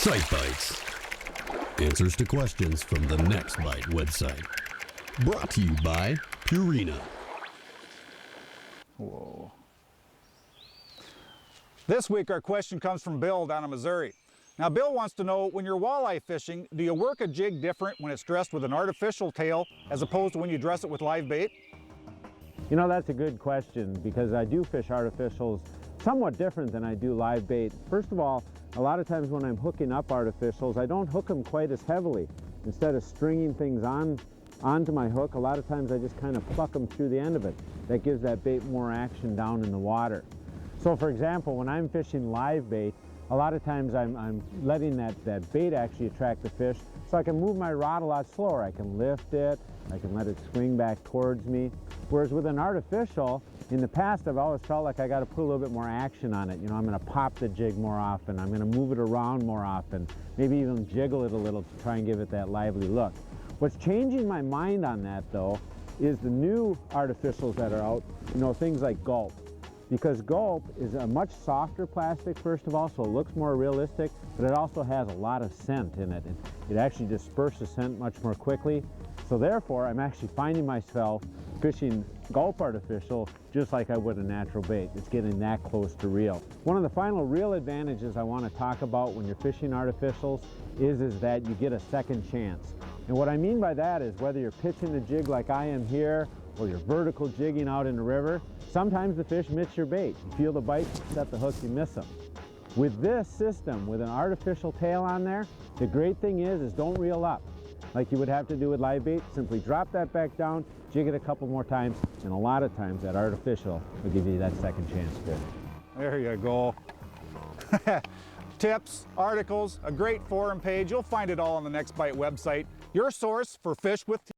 Sight Bites. Answers to questions from the Next Bite website. Brought to you by Purina. Whoa. This week our question comes from Bill down in Missouri. Now Bill wants to know, when you're walleye fishing, do you work a jig different when it's dressed with an artificial tail as opposed to when you dress it with live bait? You know, that's a good question because I do fish artificials somewhat different than I do live bait. First of all, a lot of times when I'm hooking up artificials, I don't hook them quite as heavily. Instead of stringing things onto my hook, a lot of times I just kind of pluck them through the end of it. That gives that bait more action down in the water. So for example, when I'm fishing live bait, a lot of times I'm letting that bait actually attract the fish, so I can move my rod a lot slower. I can lift it, I can let it swing back towards me. Whereas with an artificial, in the past I've always felt like I got to put a little bit more action on it. You know, I'm going to pop the jig more often, I'm going to move it around more often, maybe even jiggle it a little to try and give it that lively look. What's changing my mind on that though is the new artificials that are out, you know, things like Gulp. Because Gulp is a much softer plastic, first of all, so it looks more realistic, but it also has a lot of scent in it. It actually disperses scent much more quickly. So therefore, I'm actually finding myself fishing Gulp artificial just like I would a natural bait. It's getting that close to real. One of the final real advantages I want to talk about when you're fishing artificials is that you get a second chance. And what I mean by that is whether you're pitching the jig like I am here, or you're vertical jigging out in the river, sometimes the fish miss your bait. You feel the bite, set the hook, you miss them. With this system, with an artificial tail on there, the great thing is don't reel up like you would have to do with live bait. Simply drop that back down, jig it a couple more times, and a lot of times that artificial will give you that second chance fish. There you go. Tips, articles, a great forum page. You'll find it all on the Next Bite website. Your source for fish with